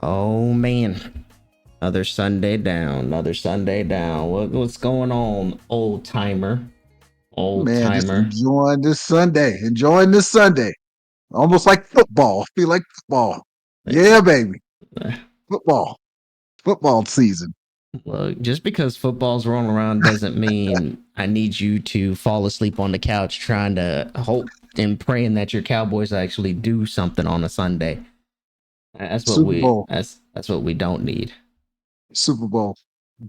Oh man, another Sunday down, another Sunday down. What's going on, old timer? Old Man, just timer. enjoying this Sunday. Almost like football. Feel like football. Yeah, baby. Football. Football season. Look, just because football's rolling around doesn't mean I need you to fall asleep on the couch trying to hope and praying that your Cowboys actually do something on a Sunday. That's what Super we Bowl. that's what we don't need. Super Bowl.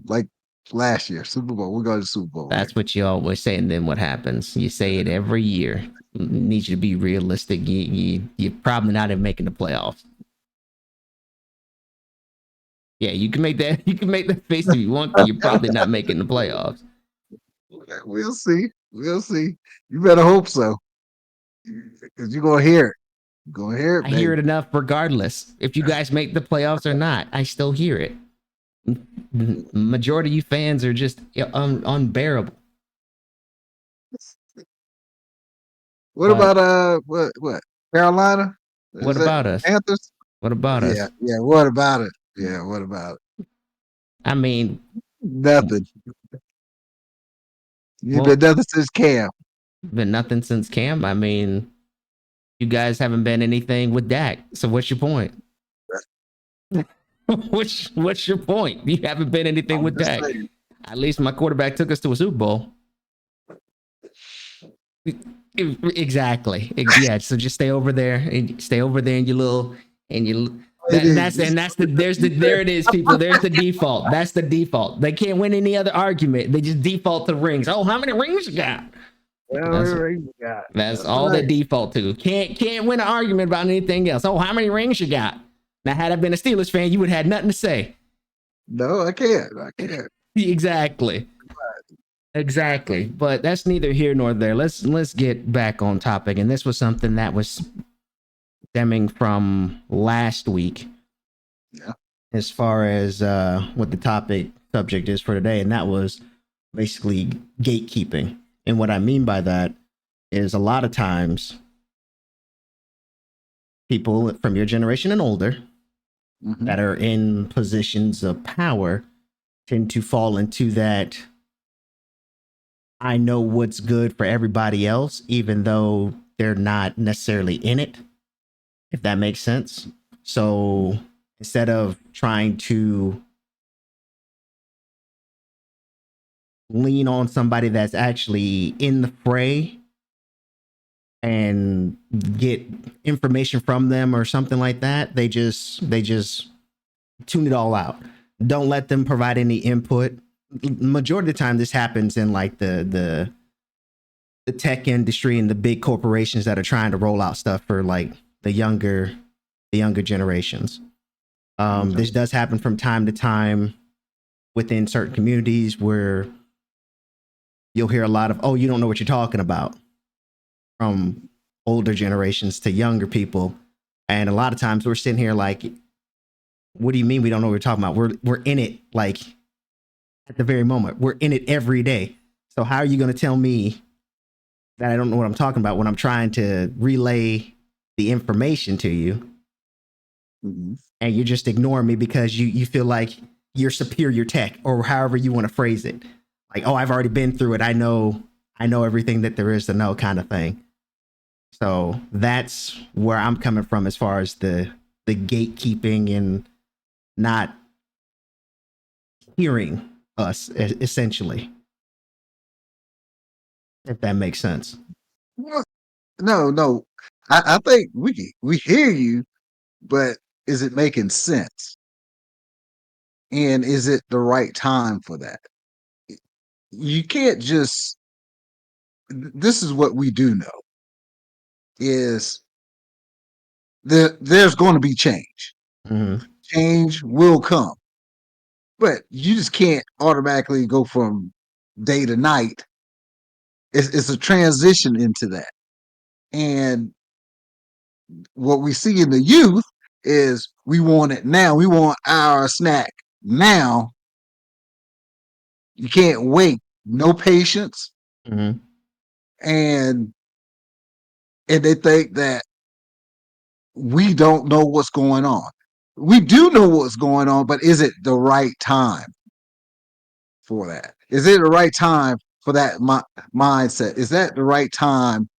Like last year. Super Bowl. We're going to Super Bowl, right? That's what you always say, and then what happens? You say it every year. Need you to be realistic. You're probably not even making the playoffs. Yeah, you can make that. You can make that face if you want to. You're probably not making the playoffs. We'll see. We'll see. You better hope so. Because you're gonna hear it. You're gonna hear it, I hear baby. it enough, regardless if you guys make the playoffs or not. I still hear it. Majority of you fans are just unbearable. What But about what? Carolina? what Is that about us? Panthers? What about Yeah, us? yeah. What about it? Yeah, what about it? I mean, Nothing. You've been well, nothing since Cam. been nothing since Cam. I mean, you guys haven't been anything with Dak. So what's your point? what's your point? You haven't been anything I'm with just Dak. saying. At least my quarterback took us to a Super Bowl. Exactly. Yeah. So just stay over there and stay over there in your little and you It that's is. there it is, people. There's the default. That's the default. They can't win any other argument. They just default to rings. Oh, how many rings you got? That's that's That's all they right. default to. Can't win an argument about anything else. Oh, how many rings you got? Now, had I been a Steelers fan, you would have had nothing to say. No, I can't. I can't. Exactly. Exactly. But that's neither here nor there. Let's get back on topic. And this was something that was stemming from last week Yeah. as far as what the topic subject is for today, and that was basically gatekeeping. And what I mean by that is a lot of times people from your generation and older Mm-hmm. that are in positions of power tend to fall into that I know what's good for everybody else, even though they're not necessarily in it, if that makes sense. So instead of trying to lean on somebody that's actually in the fray and get information from them or something like that, they just tune it all out. Don't let them provide any input. Majority of the time this happens in like the tech industry and the big corporations that are trying to roll out stuff for like the younger generations. Okay. This does happen from time to time within certain communities where you'll hear a lot of, oh, you don't know what you're talking about, from older generations to younger people. And a lot of times we're sitting here like, what do you mean we don't know what we're talking about? We're in it like at the very moment. We're in it every day. So how are you going to tell me that I don't know what I'm talking about when I'm trying to relay the information to you Mm-hmm. and you're just ignoring me because you feel like you're superior tech or however you want to phrase it. Like, oh, I've already been through it. I know everything that there is to know, kind of thing. So that's where I'm coming from as far as the gatekeeping and not hearing us, essentially, if that makes sense. No, no. I think we hear you, but is it making sense? And is it the right time for that? You can't just. This is what we do know is there's going to be change. Mm-hmm. Change will come, but you just can't automatically go from day to night. It's a transition into that, and what we see in the youth is we want it now. We want our snack now. You can't wait. No patience, Mm-hmm. and they think that we don't know what's going on. we do know what's going on, but is it the right time for that? Is it the right time for that mindset? Is that the right time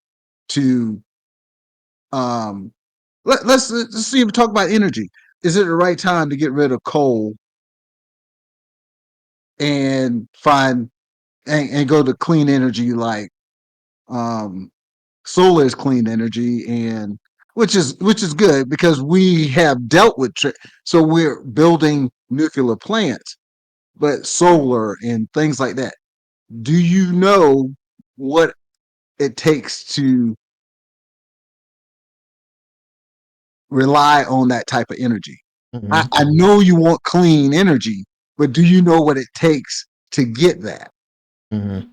to let's see if we talk about energy. Is it the right time to get rid of coal and find and go to clean energy like um solar is clean energy, and which is good because we have dealt with so we're building nuclear plants, but solar and things like that. Do you know what it takes to rely on that type of energy? Mm-hmm. I know you want clean energy, but do you know what it takes to get that? Mm-hmm.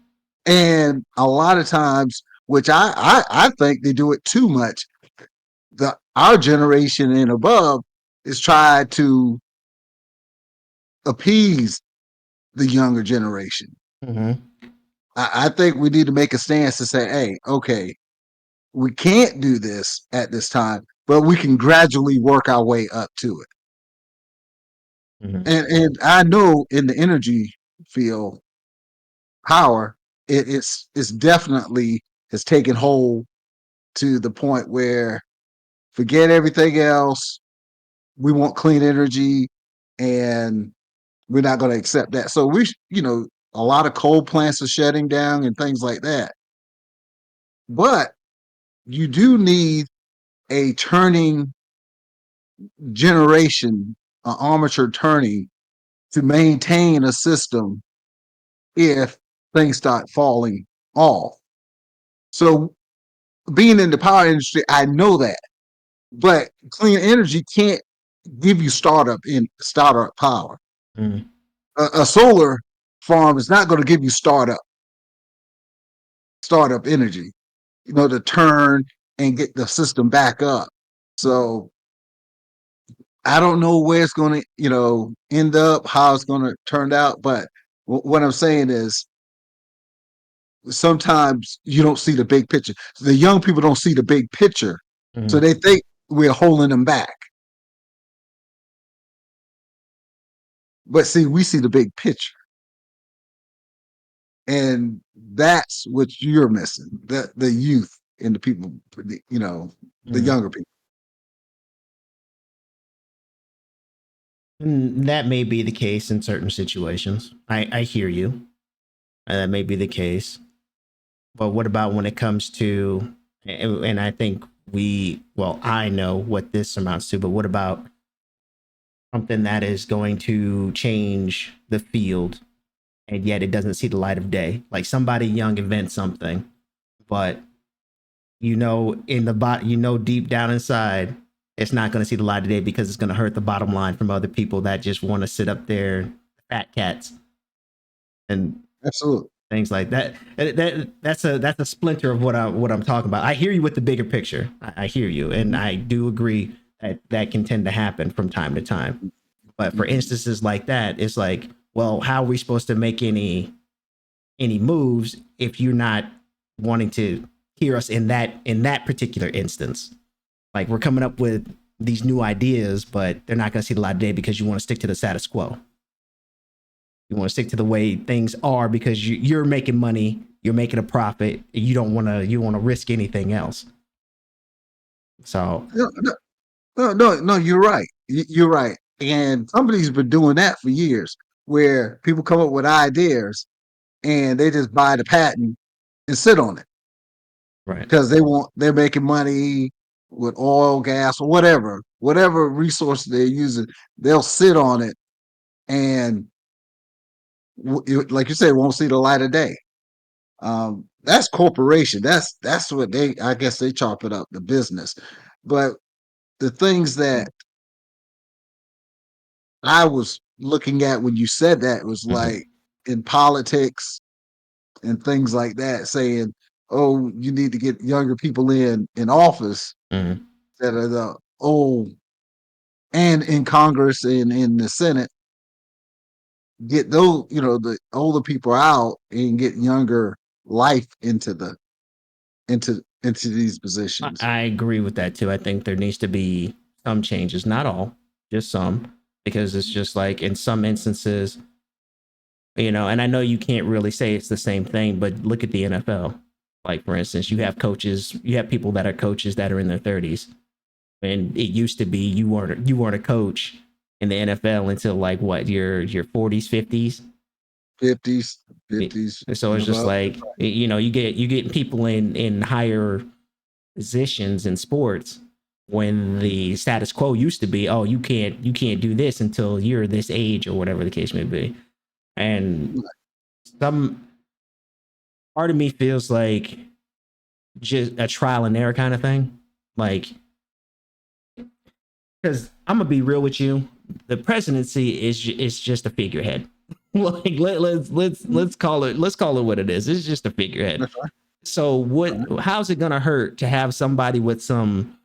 And a lot of times, which I think they do it too much, our generation and above is try to appease the younger generation. Mm-hmm. I think we need to make a stance to say, hey, okay, we can't do this at this time, but we can gradually work our way up to it. Mm-hmm. And I know in the energy field, power, it's definitely has taken hold to the point where forget everything else. We want clean energy, and we're not going to accept that. So a lot of coal plants are shutting down and things like that. But you do need a turning generation, armature turning to maintain a system if things start falling off. So being in the power industry, I know that, but clean energy can't give you startup power. Mm-hmm. A solar farm is not going to give you startup energy, to turn and get the system back up. So I don't know where it's going to, end up, how it's going to turn out. But what I'm saying is sometimes you don't see the big picture. The young people don't see the big picture. So Mm-hmm. they think we're holding them back. But see, we see the big picture. And that's what you're missing. The youth and the people, the Mm-hmm. younger people. And that may be the case in certain situations. I hear you. That may be the case. But what about when it comes to, and I think I know what this amounts to, but what about something that is going to change the field and yet it doesn't see the light of day? Like somebody young invents something, but in the deep down inside, it's not going to see the light of day because it's going to hurt the bottom line from other people that just want to sit up there, fat cats, and Absolutely. things like that. That's a splinter of what I'm talking about. I hear you with the bigger picture. I hear you, and I do agree that can tend to happen from time to time. But for Mm-hmm. instances like that, it's like, well, how are we supposed to make any moves if you're not wanting to hear us in that particular instance? Like we're coming up with these new ideas, but they're not going to see the light of day because you want to stick to the status quo. You want to stick to the way things are because you're making money, you're making a profit. You want to risk anything else. So, No, no, no, no, no, you're right. You're right. And companies been doing that for years, where people come up with ideas and they just buy the patent and sit on it right. because they're making money with oil, gas, or whatever resource they're using. They'll sit on it and, like you said, won't see the light of day. That's corporation. That's what I guess they chop it up, the business. But the things that I was looking at when you said that was Mm-hmm. like in politics and things like that, saying, "Oh, you need to get younger people in office Mm-hmm. that are the old, and in Congress and in the Senate, get those, the older people out and get younger life into these positions." I agree with that too. I think there needs to be some changes, not all, just some, because it's just like in some instances, and I know you can't really say it's the same thing, but look at the NFL. Like for instance, you have people that are coaches that are in their 30s, and it used to be you weren't a coach in the NFL until like what your 40s, 50s. 50s, 50s, So and it's just above. like you get people in higher positions in sports when the status quo used to be, oh, you can't do this until you're this age or whatever the case may be. And some part of me feels like just a trial and error kind of thing. Like, because I'm gonna be real with you, the presidency is just a figurehead. Like let's call it what it is. It's just a figurehead. That's right. So how's it gonna hurt to have somebody with some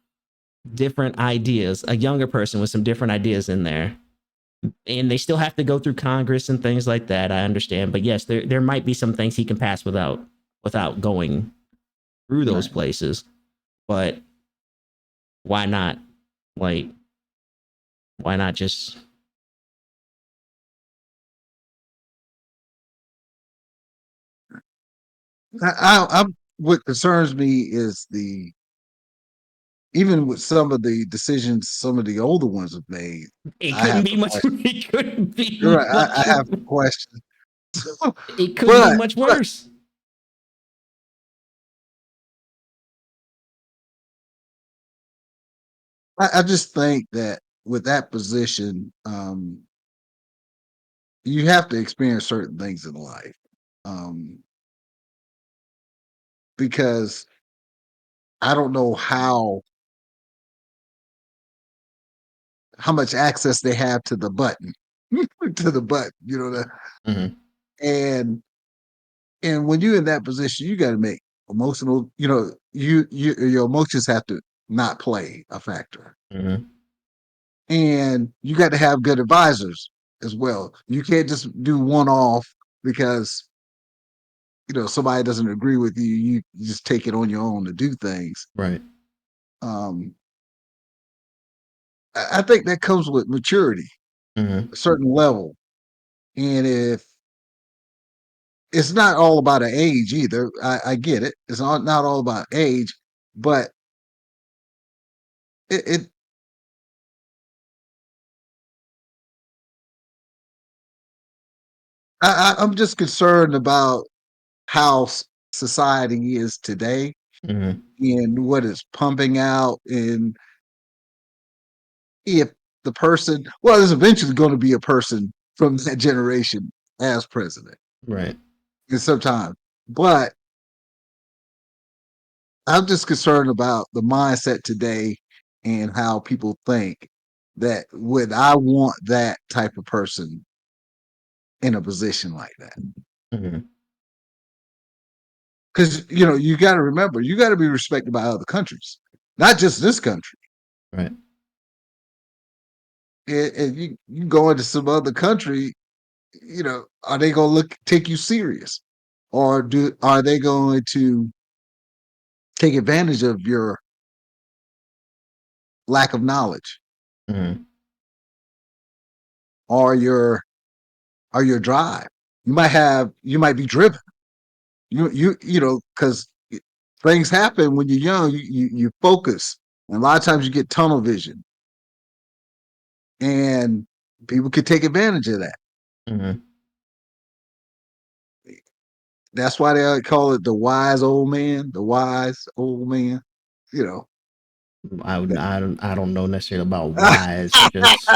different ideas, a younger person with some different ideas in there? And they still have to go through Congress and things like that. I understand, but yes, there might be some things he can pass without going through those Right. places. But why not? Like, why not just? What concerns me is the even with some of the decisions some of the older ones have made. It I couldn't have be to much. question. It couldn't You're be right. I much. have to question. It couldn't be but much but worse. I just think that with that position, you have to experience certain things in life, um, because I don't know how much access they have to the button, to the button. Mm-hmm. And when you're in that position, you got to make emotional. Your emotions have to not play a factor, Mm-hmm. and you got to have good advisors as well. You can't just do one off because somebody doesn't agree with you. You just take it on your own to do things. Right. Um, I think that comes with maturity, Mm-hmm. a certain level, and if it's not all about an age either. I get it. It's not all about age, but it I'm just concerned about how society is today Mm-hmm. and what it's pumping out, and if the person, well, there's eventually going to be a person from that generation as president Right. in some time, but I'm just concerned about the mindset today and how people think that would I want that type of person in a position like that. Mm-hmm. Because you got to remember, you got to be respected by other countries, not just this country. Right. If you go into some other country, are they going to take you serious, or are they going to take advantage of your lack of knowledge Mm-hmm. or your drive? You might be driven. Because things happen when you're young. You focus, and a lot of times you get tunnel vision, and people can take advantage of that. Mm-hmm. That's why they call it the wise old man. The wise old man. You know. I don't know necessarily about wise. Just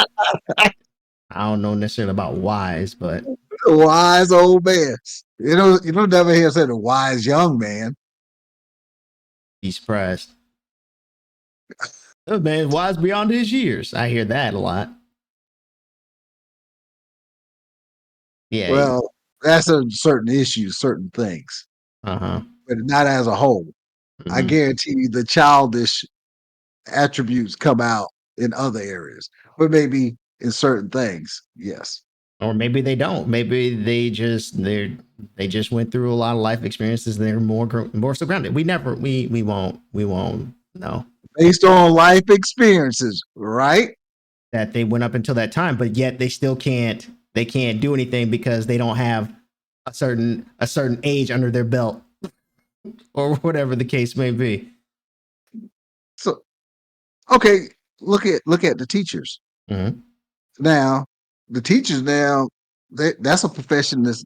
I don't know necessarily about wise, but The wise old man. You don't never hear say the wise young man. be surprised. Oh man, wise beyond his years. I hear that a lot. Yeah. Well, that's a certain issues, certain things, Uh huh. but not as a whole. I Mm-hmm. guarantee you the childish attributes come out in other areas, but maybe in certain things, yes. Or maybe they don't. Maybe they just went through a lot of life experiences. They're more so grounded. We won't know. Based on life experiences, right? that they went up until that time, but yet they still can't do anything because they don't have a certain age under their belt or whatever the case may be. So okay, look at the teachers. Mm-hmm. Now, the teachers now, that's a profession that's,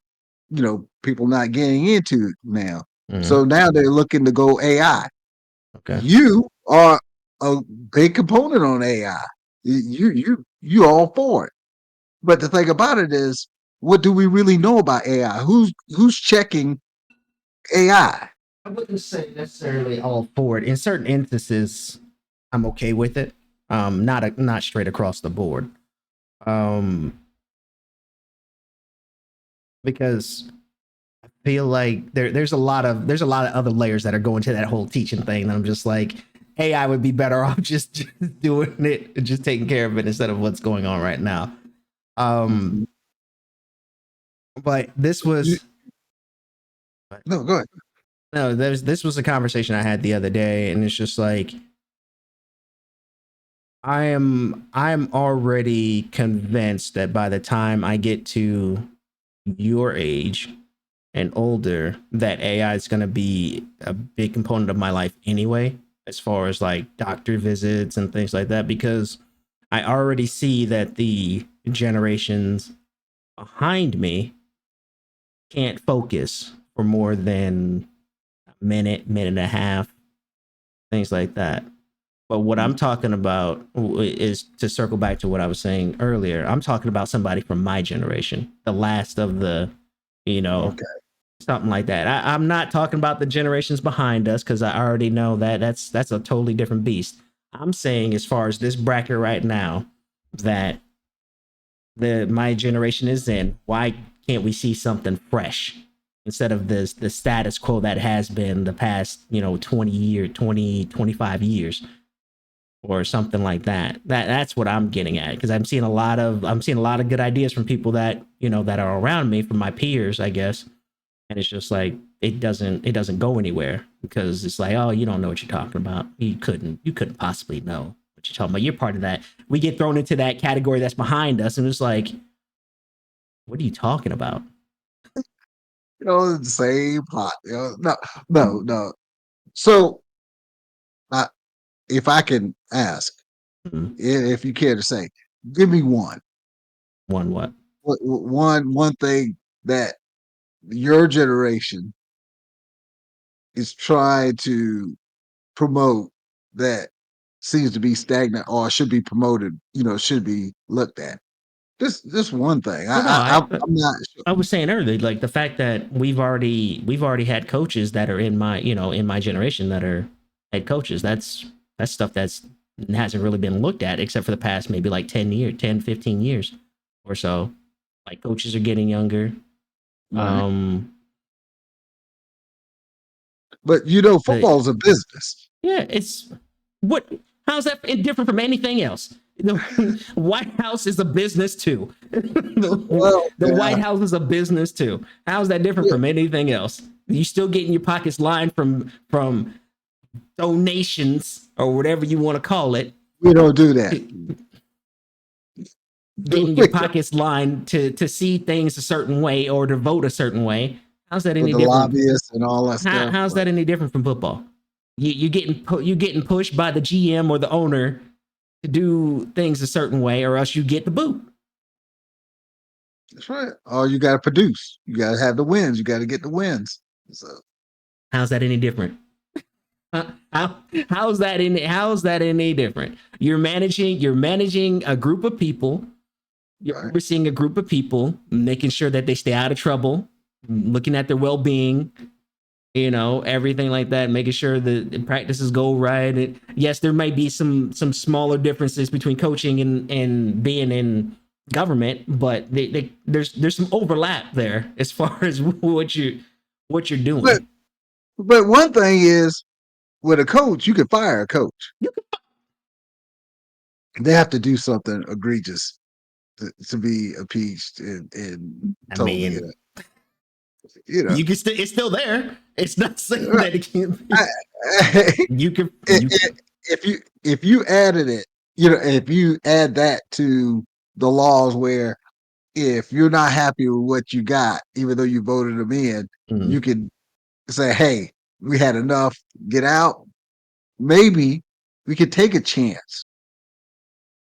people not getting into now. Mm-hmm. So now they're looking to go AI. Okay. You are a big component on AI. You all for it. But the thing about it is, what do we really know about AI? Who's checking AI? I wouldn't say necessarily all for it. In certain instances, I'm okay with it. Not straight across the board. Because I feel like there's a lot of other layers that are going to that whole teaching thing. And I'm just like, AI would be better off just doing it, just taking care of it instead of what's going on right now. But this was No, go ahead. no, this was a conversation I had the other day, and it's just like I'm already convinced that by the time I get to your age and older, that AI is going to be a big component of my life anyway, as far as like doctor visits and things like that, because I already see that the generations behind me can't focus for more than a minute, minute and a half, things like that. But what I'm talking about is, to circle back to what I was saying earlier, I'm talking about somebody from my generation, the last of the, Okay. something like that. I'm not talking about the generations behind us, because I already know that that's a totally different beast. I'm saying, as far as this bracket right now, that my generation is in, why can't we see something fresh instead of the status quo that has been the past 25 years or something like that. That's what I'm getting at, because I'm seeing a lot of good ideas from people that that are around me, from my peers, I guess. And it's just like, it doesn't go anywhere, because it's like, oh, you don't know what you're talking about. You couldn't possibly know what you're talking about. You're part of that. We get thrown into that category that's behind us, and it's like, what are you talking about? The same pot. No. So, uh, if I can ask, Hmm. if you care to say, give me one. One what? One thing that your generation is trying to promote that seems to be stagnant or should be promoted, should be looked at. This one thing. Well, no, I'm not sure. I was saying earlier, like the fact that we've already had coaches that are in my in my generation that are head coaches. That's stuff that's hasn't really been looked at, except for the past maybe like 15 years or so. Like, coaches are getting younger. Right. Um, But the football's a business. Yeah, it's what? How's that different from anything else? The White House is a business too. Well, The yeah, White House is a business too. How's that different yeah, from anything else? You still getting your pockets lined from donations or whatever you want to call it. we don't do that. Getting your pockets lined to see things a certain way or to vote a certain way. How's that With any the different? lobbyists and all that stuff. How's that any different from football? You getting pushed by the GM or the owner to do things a certain way, or else you get the boot. That's right. Or you got to produce. You got to have the wins. You got to get the wins. So How's that any different? How's that any different? You're managing a group of people. You're right. overseeing a group of people, making sure that they stay out of trouble, looking at their well-being, everything like that, making sure the practices go right. And yes, there might be some smaller differences between coaching and being in government, but there's some overlap there as far as what you're But doing. one thing is, with a coach, you can fire a coach. They have to do something egregious to be impeached and I totally, mean, you know. you can still it's still there. It's not saying that it can't be. I, You can i- you if you added it if you add that to the laws where if you're not happy with what you got, even though you voted them in, you Mhm. can say, "Hey, we had enough. Get out." Maybe we could take a chance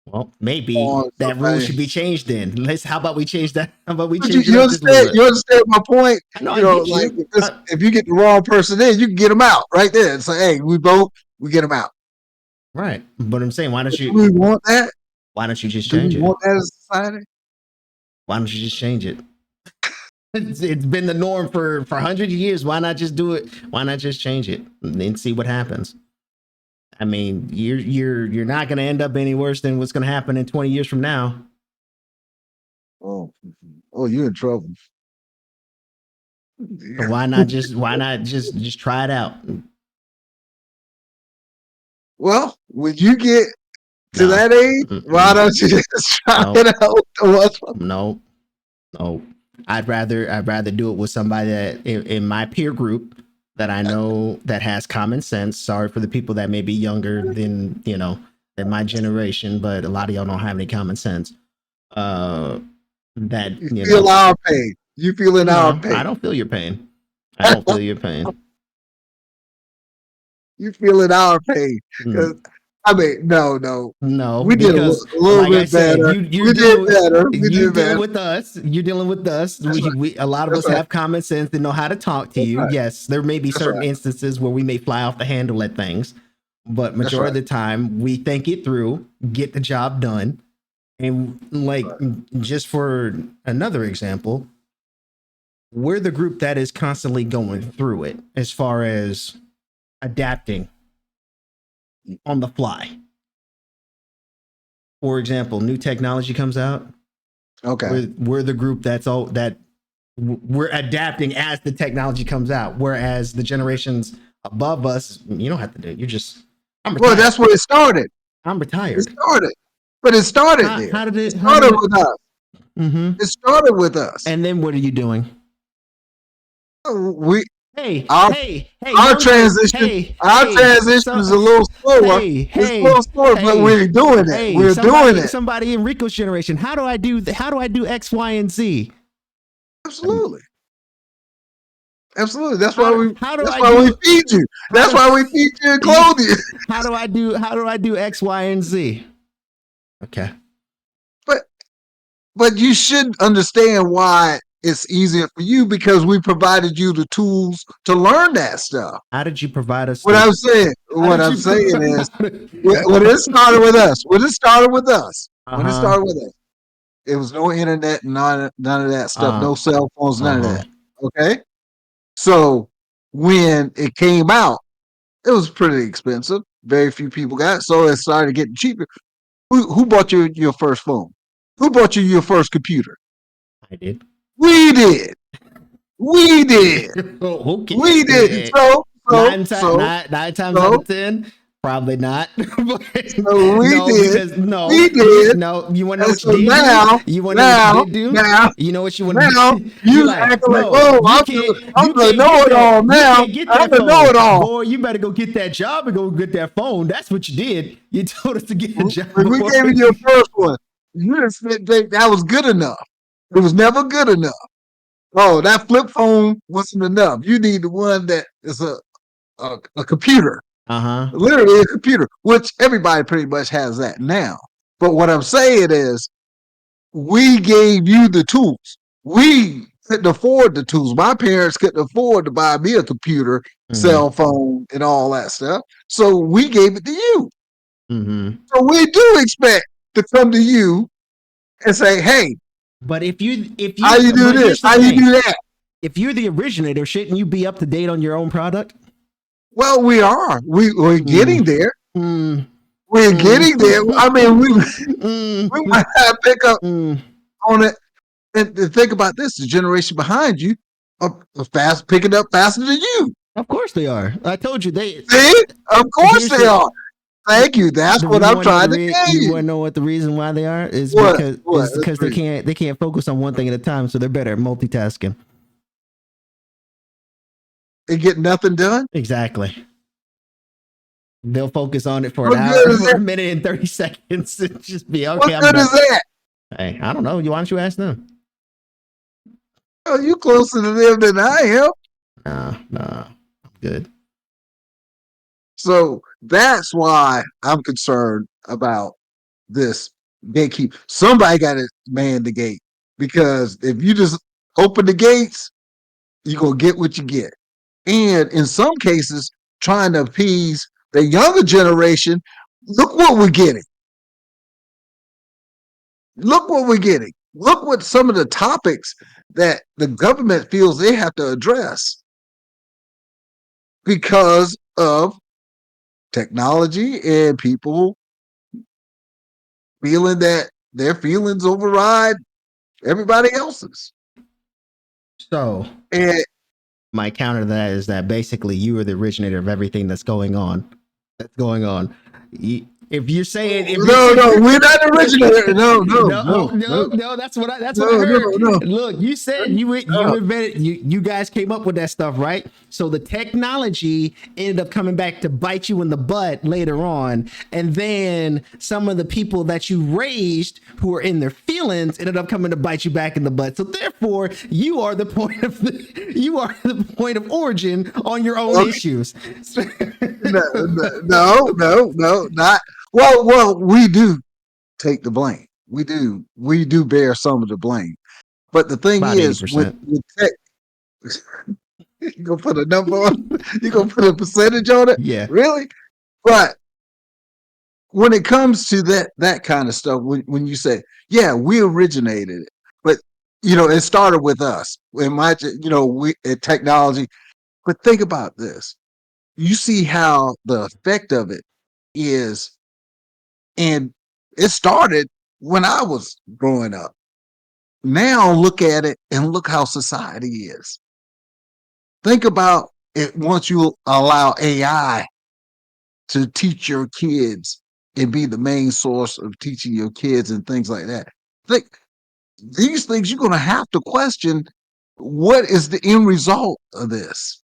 Well, maybe on that rule somebody. should be changed then. How about we change that? How about we But change it you up just a little understand? bit? You understand my point? I know I get Like you. if you get the wrong person in, you can get them out right there. It's like, hey, we vote, we get them out. Right. But I'm saying, But do we want that? why don't you just Do we change it? want that as a society? Why don't you just change it? It's been the norm for hundreds of years. Why not just do it? Why not just change it and see what happens? I mean, you're not going to end up any worse than what's going to happen in 20 years from now. Oh, you're in trouble. So why not just try it out? Well, when you get to No. that age, why Mm-mm. don't you just try No. it out? No. No. I'd rather do it with somebody that in my peer group that I know that has common sense. Sorry for the people that may be younger than than my generation, but a lot of y'all don't have any common sense. Uh, that You feel our pain. You feeling our no, I pain. don't feel your pain. I don't feel your pain. You feeling our pain. 'Cause, Mm, I mean, no. no, We did because a little like I bit said, better. you're We did dealing with better. We you're did dealing better. with us. You're dealing with us. That's right. A lot of That's us right. have common sense and know how to talk to That's you. right. Yes, there may be That's certain right. instances where we may fly off the handle at things, but That's majority right. of the time we think it through, get the job done, and like just for another example, we're the group that is constantly going through it as far as adapting on the fly. For example, new technology comes out. Okay. We're the group that's all that we're adapting as the technology comes out. Whereas the generations above us, you don't have to do it. You're just I'm Well, retired. that's where it started. I'm It retired. started. But it started there. How did It it? How did started it? with us. Mm-hmm. It started with us. And then what are you doing? We Hey, our hey, hey, our younger. transition Hey, our hey. transition So, is a little slower. hey, It's a little hey, slower, but hey, we're doing it. hey. We're doing Somebody, it. somebody in Rico's generation. How do I do X, Y, and Z? Absolutely. Absolutely. How do That's I why we do feed you. how That's do why we feed you and you clothe you. how do I do X, Y, and Z? Okay. But you should understand why it's easier for you because we provided you the tools to learn that stuff. How did you provide us What the I'm saying, how what did I'm you saying is when go it started with us, when it uh-huh. started with us, it was no internet, none of that stuff, Uh no cell phones, none of uh-huh. that. Okay. So when it came out, it was pretty expensive. Very few people got it. So it started getting cheaper. Who bought your first phone? Who bought you your first computer? I did. We did. We did. Okay. We did. Nine times out So, of 10, probably not. But so we no, did. because We did. you want to know And what you so did do? now, You want to know what you now, did do? now, You know what you want to now, do? You're you like, acting like, no, oh, I'm you the can't know get it that. all You now. can't get I'm that the know phone. it all. Boy, you better go get that job and go get that phone. That's what you did. You told us to get a job When we before. gave you your first one, you didn't think that was good enough. It was never good enough. Oh, that flip phone wasn't enough. You need the one that is a computer, Uh-huh. literally a computer, which everybody pretty much has that now. But what I'm saying is, we gave you the tools. We couldn't afford the tools. My parents couldn't afford to buy me a computer, Mm-hmm. cell phone, and all that stuff. So we gave it to you. Mm-hmm. So we do expect to come to you and say, hey, But how you do but this? here's the How you thing. do that? If you're the originator, shouldn't you be up to date on your own product? Well, we are. We're Mm, getting there. mm, We're mm, getting there. I mean, we mm, might have to pick up mm. on it. And think about this: the generation behind you are fast picking up faster than you. Of course they are. I told you they. See, of course Here's they are. the Thank you. That's the what you I'm want trying to tell you want you. to know what the reason why they are What? What? is That's because crazy. they can't focus on one thing at a time, so they're better at multitasking. They get nothing done. Exactly. They'll focus on it for an What hour, good is for a that? minute and 30 seconds, and just be okay. What I'm good is done. that? Hey, I don't know. Why don't you ask them? Oh, you closer to them than I am. Nah, I'm good. So that's why I'm concerned about this gatekeep. Somebody got to man the gate, because if you just open the gates, you're going to get what you get. And in some cases, trying to appease the younger generation, look what we're getting. Look what we're getting. Look what some of the topics that the government feels they have to address because of technology and people feeling that their feelings override everybody else's. So And my counter to that is that basically you are the originator of everything that's going on. That's going on. If you're saying, no, we're not originator. No, no, no, no, no, no, that's what I no, no, heard. no, Look, you said you no. invented, you guys came up with that stuff, right? So the technology ended up coming back to bite you in the butt later on, and then some of the people that you raised who are in their feelings ended up coming to bite you back in the butt. So therefore, you are the point of origin on your own Okay. issues. No, not. Well, we do take the blame. We do bear some of the blame. But the thing About is, with 80%. tech, you gonna put a number on? You gonna put a percentage on it? Yeah. Really? But when it comes to that kind of stuff, when you say, yeah, we originated it, but it started with us. In my, we technology. But think about this. You see how the effect of it is, and it started when I was growing up. Now look at it and look how society is. Think about it once you allow AI to teach your kids and be the main source of teaching your kids and things like that. Think these things you're going to have to question, what is the end result of this?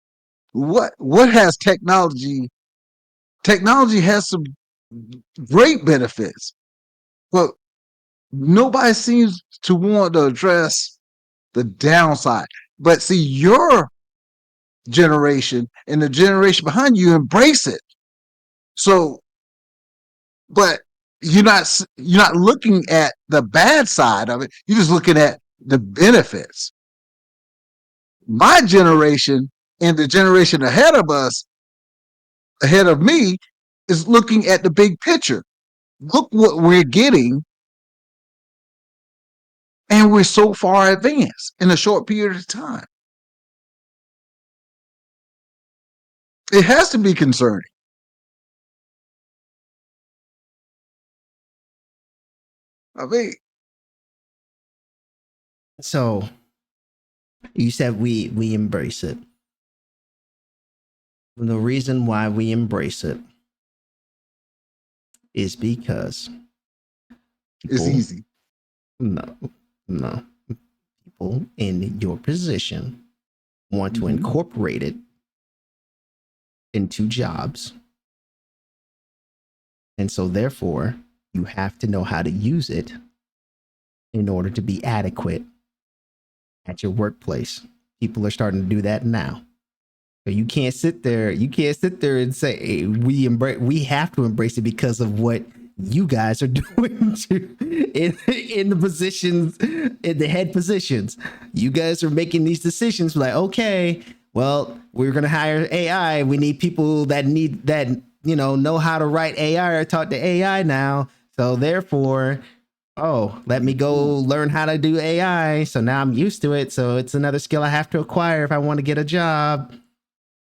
What has technology has some great benefits, but nobody seems to want to address the downside. But see, your generation and the generation behind you embrace it. So, but you're not looking at the bad side of it. You're just looking at the benefits. My generation and the generation ahead of us, ahead of me, is looking at the big picture. Look what we're getting, and we're so far advanced in a short period of time. It has to be concerning. I mean, So you said we embrace it. The reason why we embrace it is because it's people, easy. no, no, people in your position want to Mhm. incorporate it into jobs. And so therefore, you have to know how to use it in order to be adequate at your workplace. People are starting to do that now. So you can't sit there. You can't sit there and say, hey, we have to embrace it because of what you guys are doing in the positions, in the head positions. You guys are making these decisions like, okay, well, we're gonna hire AI. We need people that know how to write AI or talk to AI now. So therefore, oh, let me go learn how to do AI. So now I'm used to it. So it's another skill I have to acquire if I want to get a job.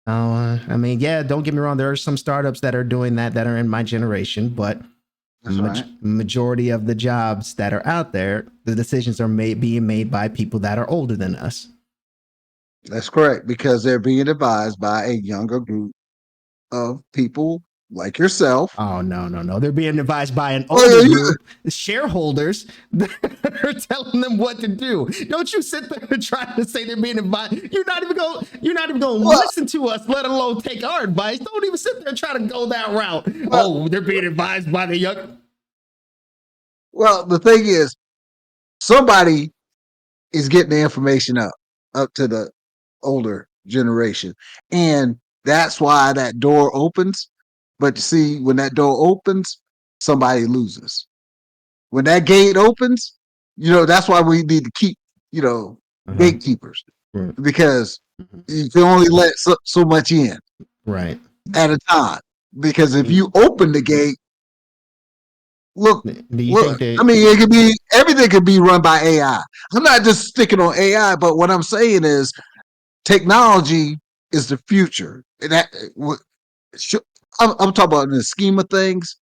I mean, yeah, don't get me wrong. There are some startups that are doing that are in my generation, but That's right. majority of the jobs that are out there, the decisions are being made by people that are older than us. That's correct, because they're being advised by a younger group of people like yourself. Oh no! They're being advised by an older Well, group, the shareholders, that are telling them what to do. Don't you sit there and try to say they're being advised. You're not even going. You're not even going to well, listen to us, let alone take our advice. Don't even sit there and try to go that route. well, Oh, they're being advised by the young. well, the thing is, somebody is getting the information up to the older generation, and that's why that door opens. But you see, when that door opens, somebody loses. When that gate opens, that's why we need to keep, Uh-huh. gatekeepers, Right. because you can only let so much in Right. at a time. Because if you open the gate, look, Do you think look. I that? mean, it could be everything could be run by AI. I'm not just sticking on AI, but what I'm saying is technology is the future. And I'm talking about in the scheme of things.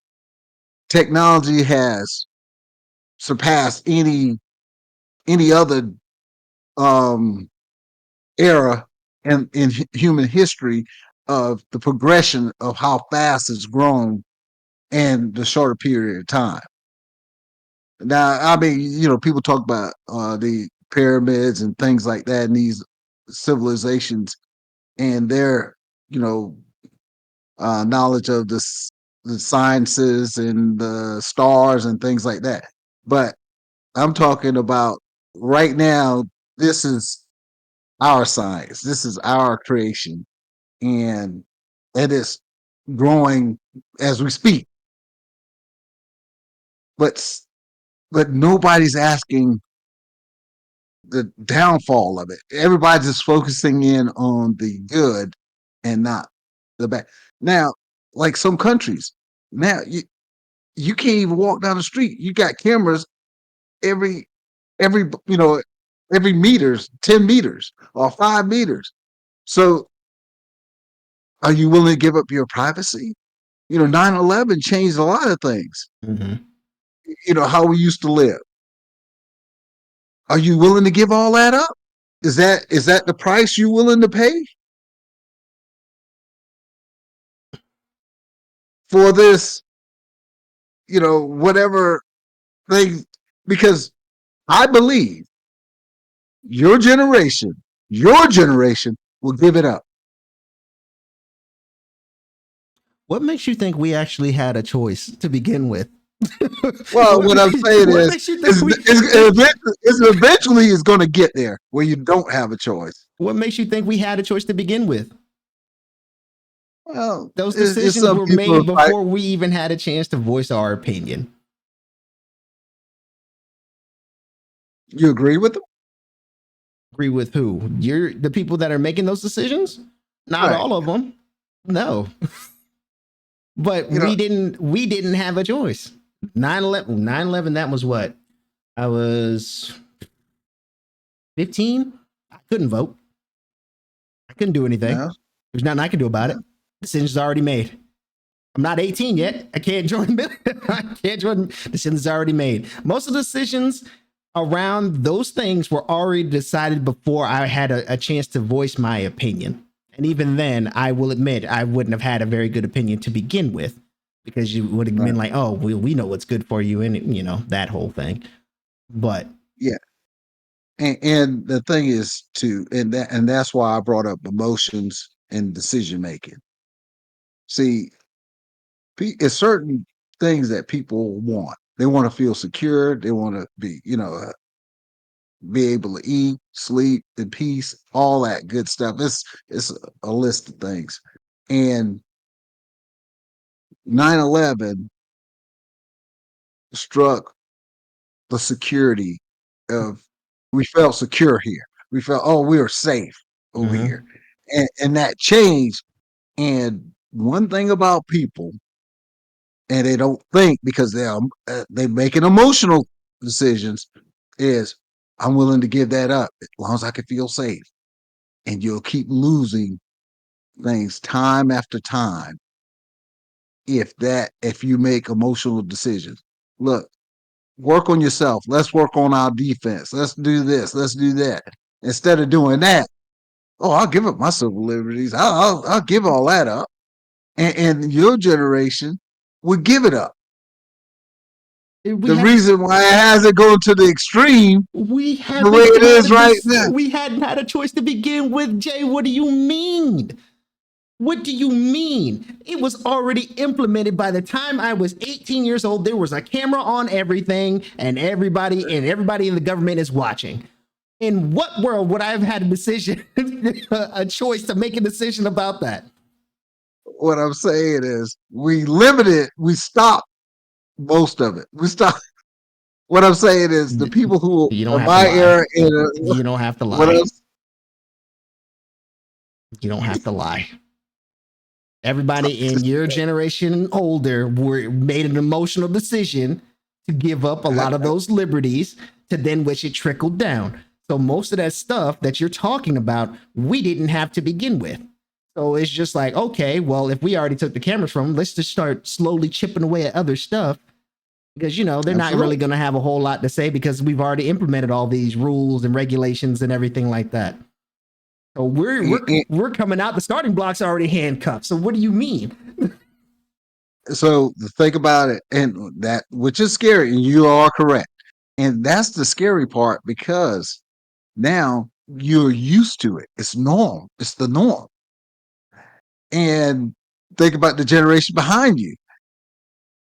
Technology has surpassed any other um, era in human history of the progression of how fast it's grown in the shorter period of time. Now, I mean, people talk about the pyramids and things like that, and these civilizations and their, you know, knowledge of the sciences and the stars and things like that. But I'm talking about right now. This is our science. This is our creation, and it is growing as we speak. But but nobody's asking the downfall of it. Everybody's just focusing in on the good and not the bad. Now, like some countries, now you can't even walk down the street. You got cameras every every you know every meters, 10 meters or 5 meters. So are you willing to give up your privacy? 9/11 changed a lot of things. Mm-hmm. How we used to live. Are you willing to give all that up? Is that the price you willing to pay for this, whatever thing? Because I believe your generation, your generation will give it up. What makes you think we actually had a choice to begin with? Well, what I'm saying What is, makes you think is, we? eventually is going to get there where you don't have a choice. What makes you think we had a choice to begin with? Well, Those it's decisions some were people made like, before we even had a chance to voice our opinion. you agree with them, Agree with who? You're the people that are making those decisions? Not right? all of them. No. But You know, we didn't have a choice. 9/11 that was what? I was 15. I couldn't vote. I couldn't do anything. no, There's nothing I could do about it. no, Decision's already made. I'm not 18 yet. I can't join. I can't join. Decisions already made. Most of the decisions around those things were already decided before I had a chance to voice my opinion. And even then, I will admit I wouldn't have had a very good opinion to begin with, because you would have right, been like, "Oh, we know what's good for you," and that whole thing. But yeah. And the thing is and that's why I brought up emotions and decision making. See, it's certain things that people want. They want to feel secure. They want to be able to eat, sleep in peace, all that good stuff. It's a list of things. And 9/11 struck the security of we felt secure here. We felt, oh, we are safe over here. mhm, And that changed. And one thing about people, and they don't think because they making emotional decisions, is I'm willing to give that up as long as I can feel safe. And you'll keep losing things time after time if you make emotional decisions. Look, work on yourself. Let's work on our defense. Let's do this. Let's do that. Instead of doing that, oh, I'll give up my civil liberties. I'll give all that up. and your generation would give it up. We The have reason why it hasn't gone to the extreme we the way haven't it had is right now. we hadn't had a choice to begin with, Jay. What do you mean? What do you mean? It was already implemented by the time I was 18 years old. There was a camera on everything, and everybody in the government is watching. In what world would I have had a decision, a choice to make a decision about that? What I'm saying is we stopped most of it. We stopped. What I'm saying is the people who You don't are have to my lie. era You don't have to what lie. else? You don't have to lie. Everybody in your generation and older made an emotional decision to give up a lot of those liberties to then wish it trickled down. So most of that stuff that you're talking about, we didn't have to begin with. So it's just like, okay, well, if we already took the cameras from them, let's just start slowly chipping away at other stuff because, you know, they're not really going to have a whole lot to say because we've already implemented all these rules and regulations and everything like that. So we're coming out. The starting blocks are already handcuffed. So what do you mean? So think about it, and that which is scary, and you are correct, and that's the scary part because now you're used to it. It's norm. It's the norm. And think about the generation behind you.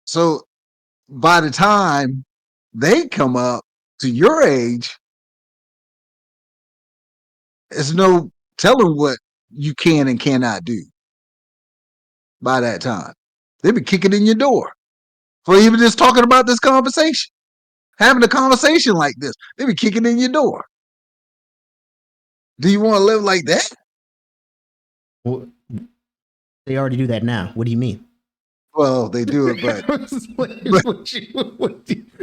So by the time they come up to your age, there's no telling what you can and cannot do by that time. They'll be kicking in your door for even just talking about this conversation, having a conversation like this. They'll be kicking in your door. Do you want to live like that? Well, they already do that now. What do you mean? Well, they do it, but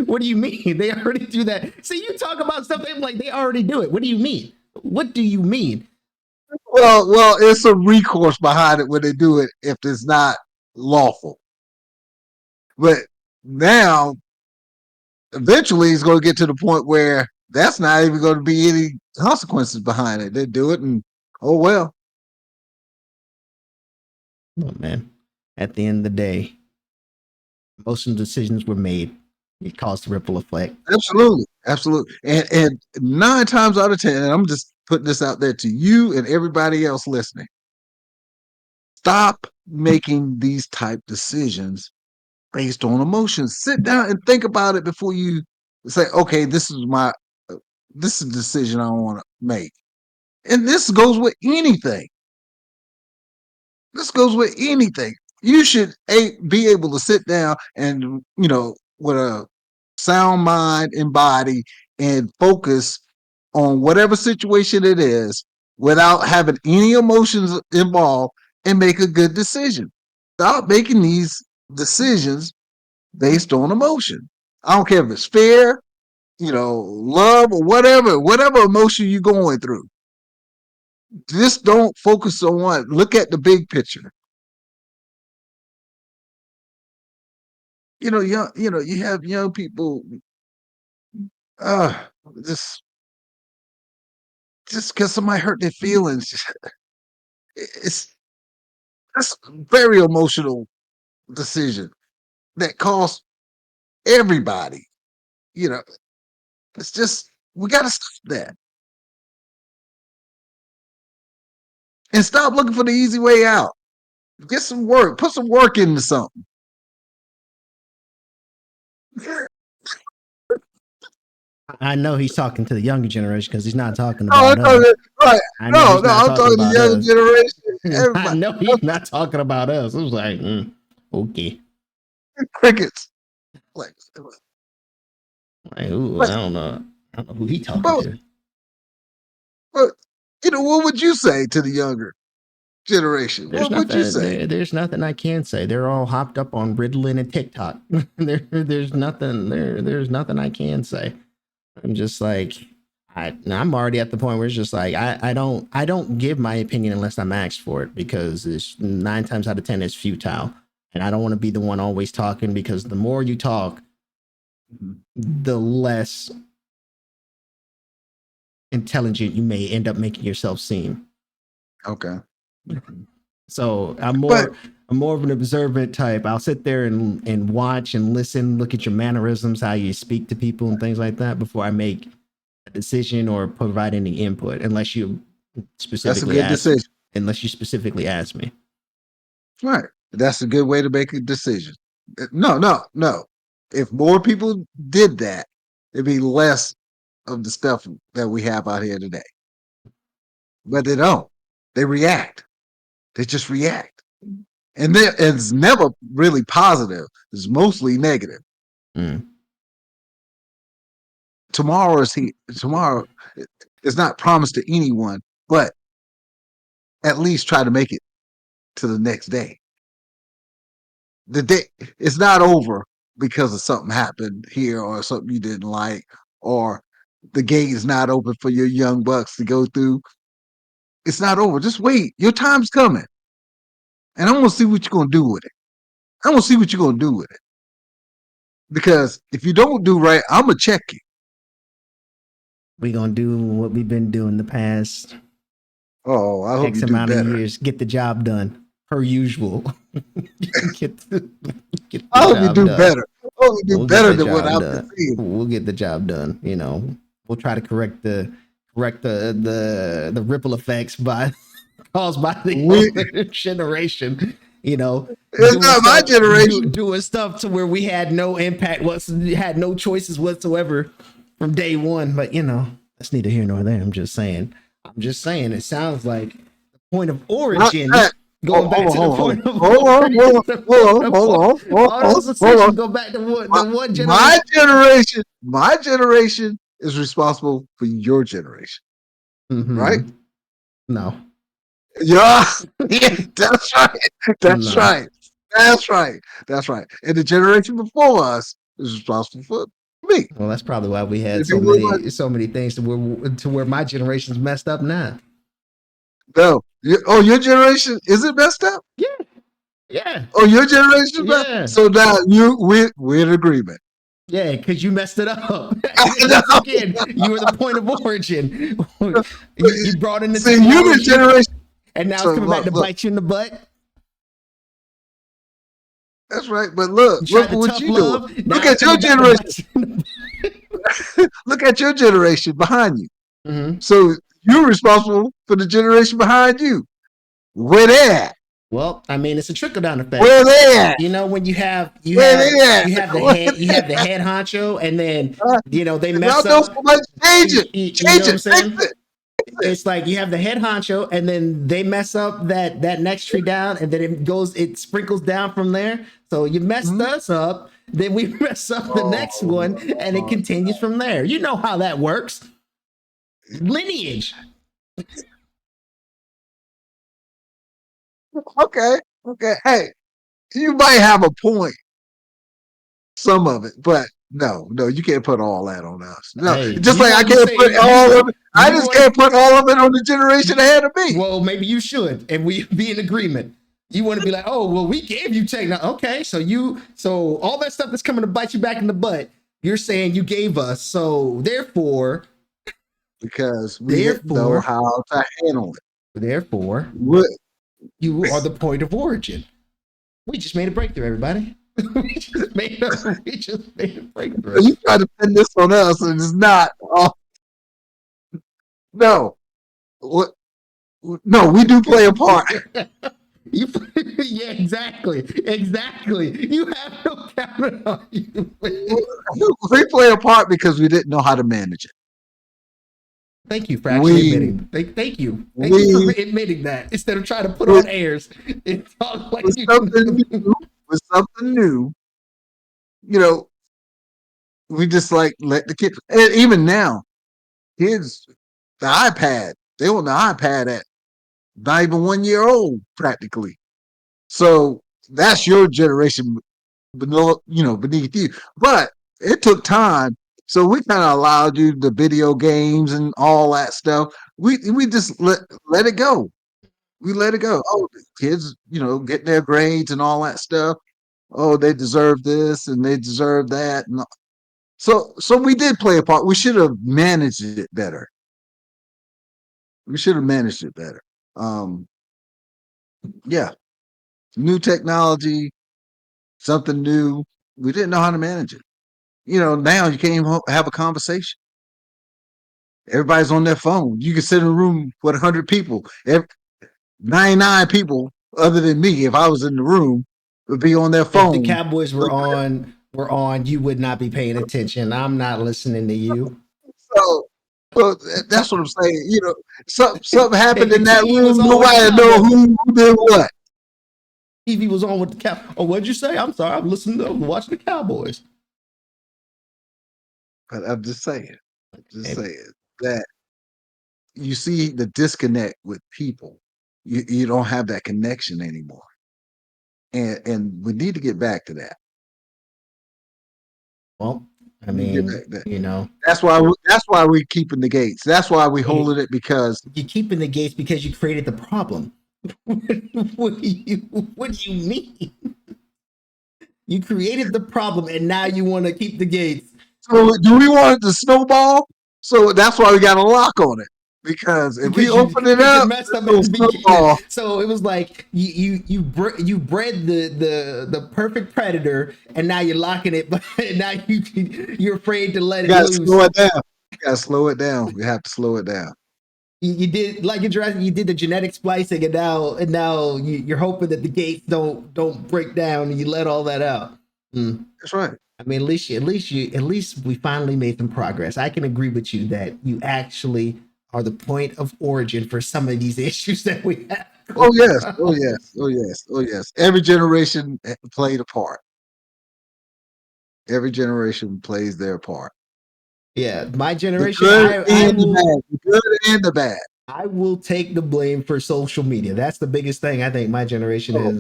what do you mean? They already do that. See, you talk about stuff like they already do it. What do you mean? What do you mean? well, it's a recourse behind it when they do it if it's not lawful. But now, eventually, it's going to get to the point where that's not even going to be any consequences behind it. They do it, and oh well. Oh man, at the end of the day, most of the decisions were made. It caused a ripple effect. Absolutely, absolutely, and 9 times out of 10, and I'm just putting this out there to you and everybody else listening. Stop making these type decisions based on emotions. Sit down and think about it before you say, "Okay, this is a decision I want to make." And this goes with anything. This goes with anything. You should be able to sit down and, with a sound mind and body and focus on whatever situation it is without having any emotions involved and make a good decision. Stop making these decisions based on emotion. I don't care if it's fear, love or whatever emotion you're going through. Just don't focus on one. Look at the big picture. You have young people, uh, just just because somebody hurt their feelings, it's that's a very emotional decision that costs everybody. You know, it's just we got to stop that and stop looking for the easy way out. Get some work, put some work into something. I know he's talking to the younger generation because he's not talking No, about us. right. I know No, he's no, not I'm talking talking to the about younger us. generation. I Everybody, know he's not talking about us. I was like, okay. crickets. Like, Like, ooh, but, I don't know. I don't know who he talking but, to. but, what would you say to the younger generation? There's What would you nothing. say? There's nothing I can say. They're all hopped up on Ritalin and TikTok. There's nothing. There's nothing I can say. I'm just like, I'm already at the point where it's just like I don't give my opinion unless I'm asked for it because it's 9 times out of 10 it's futile, and I don't want to be the one always talking because the more you talk, the less intelligent you may end up making yourself seem. Okay. So But I'm more of an observant type. I'll sit there and watch and listen, look at your mannerisms, how you speak to people and things like that before I make a decision or provide any input, that's a specifically good ask decision. unless you specifically ask me. Right. That's a good way to make a decision. No, no, no. If more people did that, it'd be less of the stuff that we have out here today. But they don't. They react. They just react. And it's never really positive. It's mostly negative. Mm. Tomorrow is here. Tomorrow is not promised to anyone, but at least try to make it to the next day. The day it's not over because of something happened here or something you didn't like, or the gate is not open for your young bucks to go through. It's not over. Just wait. Your time's coming. And I'm gonna see what you're gonna do with it. I'm gonna see what you're gonna do with it. Because if you don't do right, I'm gonna check you. We gonna do what we've been doing the past Oh, I hope X you do amount of better. years. Get the job done per usual. get, the, get the I hope you job do done. better. I hope you do We'll get better the than what job I've been done. seeing. We'll get the job done. You know, we'll try to correct the ripple effects by caused by the We, older generation. You know, it's not my generation. doing stuff to where we had no impact, had no choices whatsoever from day one. But you know, that's neither here nor there. I'm just saying. It sounds like the point of Not origin. that. Going back to the Hold point of on, hold on, hold on, hold on, hold all on, those hold on. decisions go back to My, the one my generation. generation, my generation is responsible for your generation, right? Mm-hmm. No, Yeah, yeah, that's right. That's no. right. That's right. That's right. And the generation before us is responsible for me. Well, that's probably why we had If you really want, so many things to where my generation's messed up now. no. Oh, your generation is it messed up? Yeah, yeah, Oh, your generation is messed. yeah, So now we're in agreement. yeah. Because you messed it up. Once again, you were the point of origin. You brought in the See, you're the technology, generation. and now it's So coming back to look. bite you in the butt. That's right. But look, You look tried at the what tough you doing. love. Look Now it's at your coming back to generation. bite you in the Look at your generation behind you. butt. Mm-hmm. So you're responsible for the generation behind you. Where they at? Well, I mean, it's a trickle down effect. Where they at? You know, when Where they at? you have the head honcho, and then you know they If mess y'all know up. so much, change it. You know Change what I'm it. Fix saying? it. It's like you have the head honcho, and then they mess up that next tree down, and then it sprinkles down from there. So you messed Mhm. us up, then we mess up the next one, and it Oh, continues from there. You know how that works. Lineage. okay. Okay. Hey, you might have a point, some of it, but no, you can't put all that on us. No, Hey, just you like I wanted to can't say put all of it. I you just want can't put all of it on the generation ahead of me. well, maybe you should, and we be in agreement. You want to be like, oh, well, we gave you technology. Okay, so all that stuff that's coming to bite you back in the butt, you're saying you gave us. So Because we didn't know therefore, how to handle it. therefore, What? you are the point of origin. We just made a breakthrough, everybody. We just made a breakthrough. You try to pin this on us, and it's not. Oh, no, what? No, we do play a part. You, yeah, exactly. You have no counter on you. We play a part because we didn't know how to manage it. Thank you for actually We admitting. Thank you for we admitting that instead of trying to put with, on airs and talk like with you. something new, with something new, you know, we just like let the kids. And even now, kids, the iPad, they on the iPad at not even 1 year old, practically. So that's your generation below, beneath you. But it took time. So we kind of allowed you the video games and all that stuff. We just let it go. We let it go. Oh, the kids, get their grades and all that stuff. Oh, they deserve this and they deserve that. And so we did play a part. We should have managed it better. We should have managed it better. Um, Yeah, new technology, something new. We didn't know how to manage it. Now you can't even have a conversation. Everybody's on their phone. You can sit in a room with 100 people. 99 people, other than me, if I was in the room, would be on their If the phone. Cowboys were on, you would not be paying attention. I'm not listening to you. So, so that's what I'm saying. Something happened If your in that TV was room. on with the Nobody know Cowboys, who did what. TV was on with the Cow. Oh, what'd you say? I'm sorry. I'm listening. I'm watching the Cowboys. But I'm just saying, And, that you see the disconnect with people. You don't have that connection anymore, and we need to get back to that. well, I We need to get mean, back to that. you know, That's why we're keeping the gates. That's why we it, holding it because you're keeping the gates because you created the problem. What do you mean? You created the problem, and now you want to keep the gates so do we want it to snowball? So that's why we got a lock on it. Because if we open it because you up, messed up it's at gonna the beginning. snowball. So it was like you bred the perfect predator, and now you're locking it, but now you're afraid to let We it gotta slow loose. it down. We gotta slow it down. We have to slow it down. You did like you did the genetic splicing, and now you're hoping that the gates don't break down, and you let all that out. Hmm. That's right. I mean, at least we finally made some progress. I can agree with you that you actually are the point of origin for some of these issues that we have Oh going yes. Oh on. yes. Oh yes. Oh yes. Every generation played a part. Every generation plays their part. Yeah, my The generation, good I and the will bad. The good and the bad. I will take the blame for social media. That's the biggest thing I think my generation Oh,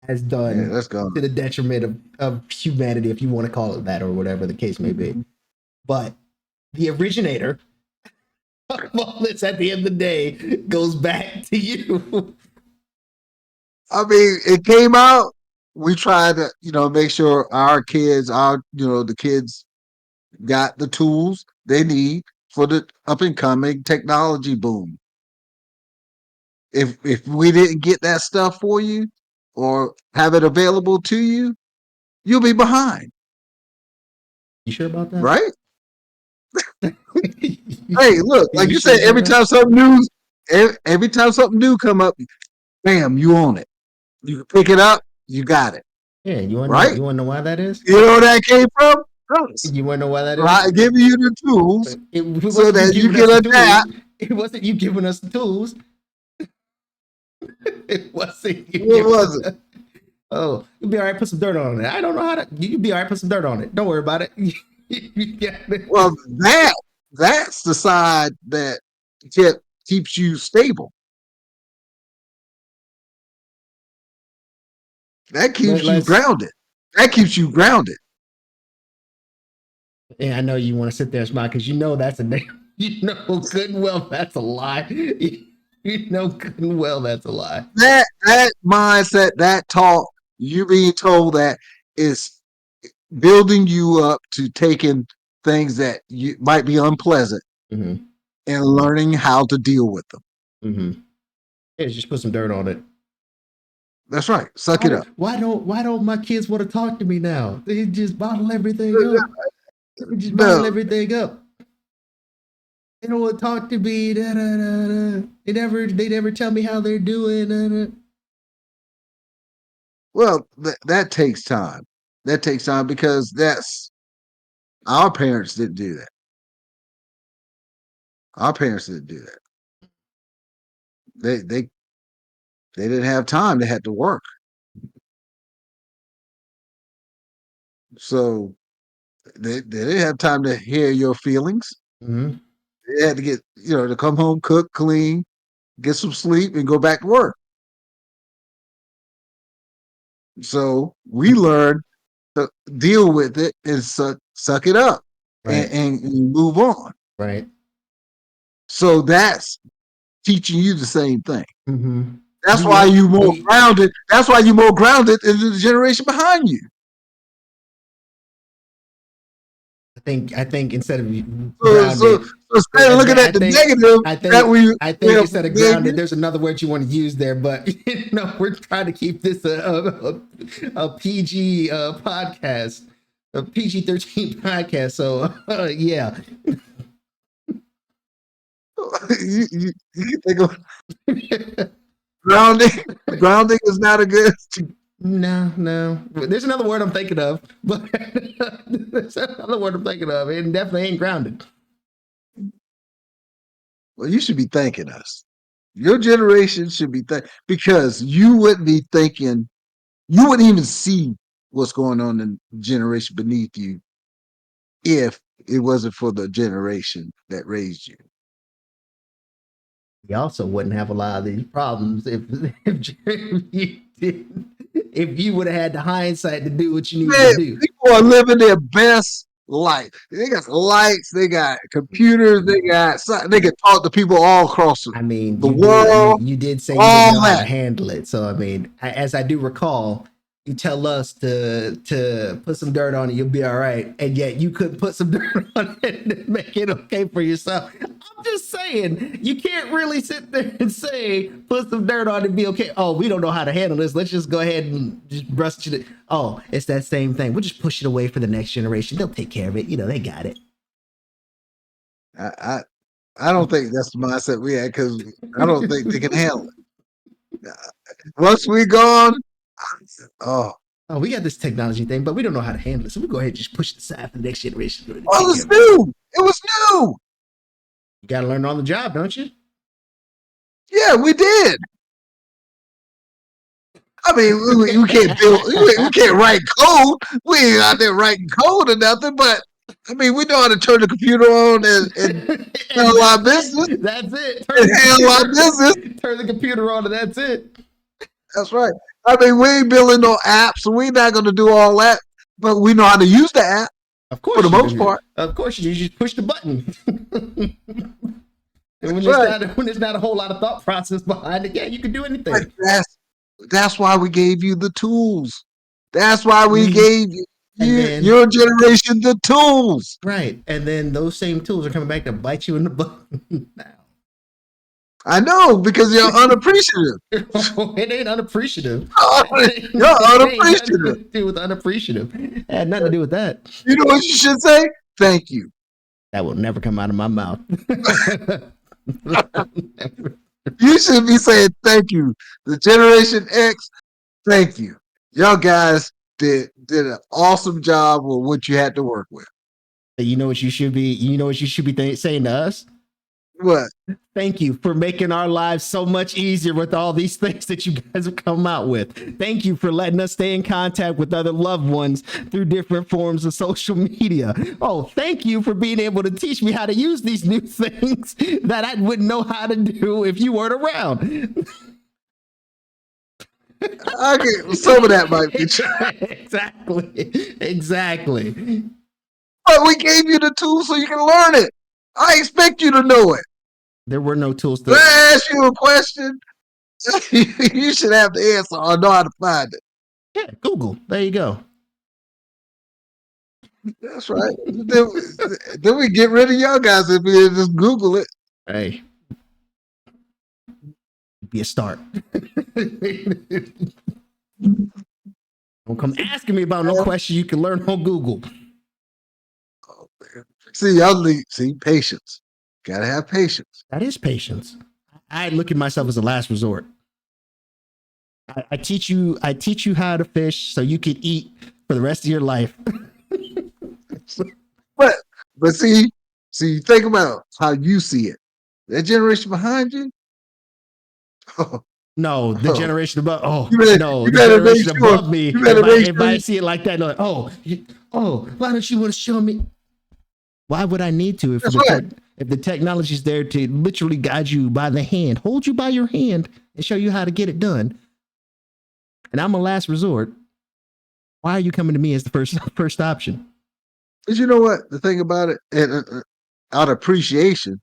has yeah, done that's gone. to the detriment of humanity, if you want to call it that, or whatever the case may be. But the originator of all this at the end of the day goes back to you. I mean, it came out. We tried to, make sure the kids got the tools they need for the up and coming technology boom. If we didn't get that stuff for you or have it available to you, you'll be behind, You sure about that? right? you, Hey, look, like you you sure said, about that? every time something new come up, bam, you own it. You can pick it up, you got it, Yeah, you want to know? right? You want to know why that is? You know where that came from? Us. You want to know why that is? Right, giving you the tools It so wasn't you that you giving us can the tools. adapt. It wasn't you giving us the tools. It wasn't you What giving was it? us. Oh, you'll be all right. Put some dirt on it. I don't know how to. You'll be all right. Put some dirt on it. Don't worry about it. You got Well, it. that's the side that keeps you stable. That But keeps you let's. grounded. That keeps you grounded. Yeah, I know you want to sit there and smile because you know that's a name. You know good and well that's a lie. You know good and well that's a lie. That mindset, that talk, you being told that is building you up to taking things that you might be unpleasant Mm-hmm. and learning how to deal with them. Mm-hmm. Yeah, just put some dirt on it. That's right. Suck Why it do, up. why don't my kids want to talk to me now? They just bottle everything up. They just bottle No, everything up. They don't want to talk to me. Da, da, da, da. They never tell me how they're doing. Da, da. well, that takes time. That takes time because that's our parents didn't do that. Our parents didn't do that. They didn't have time. They had to work. So they didn't have time to hear your feelings. Mm-hmm. They had to to come home, cook, clean, get some sleep, and go back to work. So we learned to deal with it and suck it up Right. and move on. Right. So that's teaching you the same thing. Mm-hmm. That's You why want you more you grounded. That's why you more grounded in the generation behind you. I think instead of So grounded, instead of looking at the negative, I that think I we think have instead of grounded, negative. there's another word you want to use there, but we're trying to keep this a PG podcast, a PG-13 podcast. So yeah, You think of grounding. Grounding is not a good. no. There's another word I'm thinking of, but there's another word I'm thinking of. It definitely ain't grounded. Well, you should be thanking us. Your generation should be because you wouldn't be thinking. You wouldn't even see what's going on in the generation beneath you if it wasn't for the generation that raised you. We also wouldn't have a lot of these problems if you would have had the hindsight to do what you needed to Man, do. people are living their best life. They got lights, they got computers, they can talk to people all across I mean, the you did you world, you did say you didn't all know how to that. handle it. So I mean, as I do recall, you tell us to put some dirt on it, you'll be all right, and yet you couldn't put some dirt on it and make it okay for yourself. I'm just saying, you can't really sit there and say put some dirt on it and be okay. Oh, we don't know how to handle this. Let's just go ahead and just brush it. Oh, it's that same thing. We'll just push it away for the next generation. They'll take care of it. They got it. I I don't think that's the mindset we had because I don't think they can handle it. Once we gone, oh, Oh, we got this technology thing, but we don't know how to handle it. So we go ahead and just push it aside for the next generation to well, it take care was of it. new. It was new. You got to learn on the job, don't you? Yeah, we did. I mean, we can't build, we can't write code. We ain't out there writing code or nothing. But I mean, we know how to turn the computer on and And handle our business that's it. and handle our business. Turn the computer on, and that's it. That's right. I mean, we ain't building no apps, so we're not going to do all that. But we know how to use the app Of for the course you most do. part. Of course you do. You just push the button. And That's right. when there's not a whole lot of thought process behind it, yeah, you can do But anything. that's why we gave you the tools. That's why we Mm. gave And then your generation the tools. right, and then those same tools are coming back to bite you in the butt now. I know because you're unappreciative. It ain't unappreciative. You're It ain't nothing unappreciative. to do with unappreciative. It had nothing to do with that. You know what you should say? Thank you. That will never come out of my mouth. You should be saying thank you. The Generation X, thank you. Y'all guys did an awesome job with what you had to work with. You know what you should be. You know what you should be saying to us. What? Thank you for making our lives so much easier with all these things that you guys have come out with. Thank you for letting us stay in contact with other loved ones through different forms of social media. Oh, thank you for being able to teach me how to use these new things that I wouldn't know how to do if you weren't around. Okay, some of that might be true. Exactly. But we gave you the tools so you can learn it. I expect you to know it. There were no tools When to. I ask you a question, you should have the answer or know how to find it. Yeah, Google. There you go. That's right. Then we get rid of y'all guys if we just Google it. Hey, be a start. Don't come asking me about no question you can learn on Google. Oh, see, y'all see patience. Gotta have patience. That is patience. I look at myself as a last resort. I teach you how to fish so you can eat for the rest of your life. But see, think about how you see it. That generation behind you. Oh, No, the generation above. Oh no, you the better make generation sure. above me. You better make If sure. I see it like that, like, why don't you want to show me? Why would I need to if the technology's there to literally guide you by the hand, hold you by your hand, and show you how to get it done? And I'm a last resort. Why are you coming to me as the first option? But you know what? The thing about it, and out of appreciation,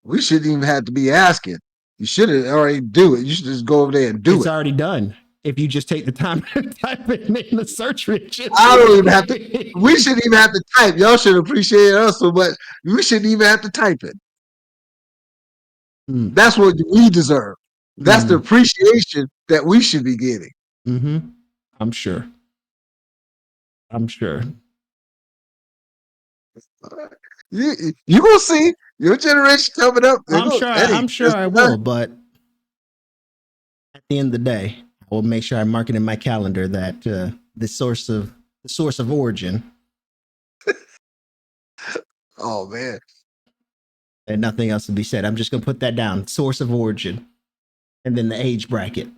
we shouldn't even have to be asking. You should have already do it. You should just go over there and do It's it. already done. if you just take the time to type it in the search engine. I don't even have to. We shouldn't even have to type. Y'all should appreciate us so much. We shouldn't even have to type it. Mm. That's what we deserve. That's the appreciation that we should be getting. Mm-hmm. I'm sure. I'm sure. You gonna see your generation coming up. I'm sure. Hey, I'm sure I will. But at the end of the day, I will make sure I mark it in my calendar that the source of origin. Oh man, And nothing else to be said. I'm just gonna put that down. Source of origin, and then the age bracket.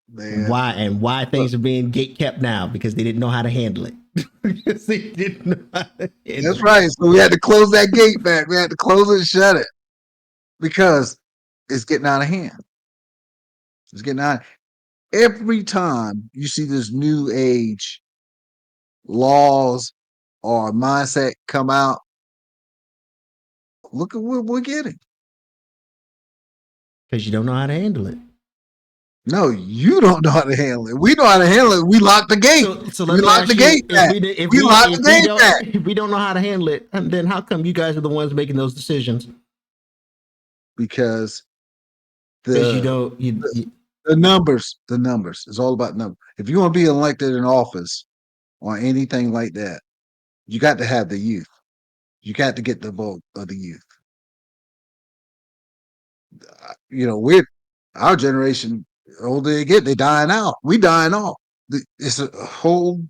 man. And why things are being gate kept now because they didn't know how to handle it. Because they didn't know how to handle That's right. So we had to close that gate back. We had to close it and shut it because it's getting out of hand. It's getting out. Every time you see this new age laws or mindset come out, look at what we're getting. because you don't know how to handle it. No, you don't know how to handle it. We know how to handle it. We lock the gate. So let We me lock ask the you: gate back. We lock the gate back if we don't know how to handle it, then how come you guys are the ones making those decisions? because Because you the don't. the numbers, it's all about numbers. If you want to be elected in office or anything like that, you got to have the youth. You got to get the vote of the youth. We're our generation. The older they get, they dying out. We dying off. It's a whole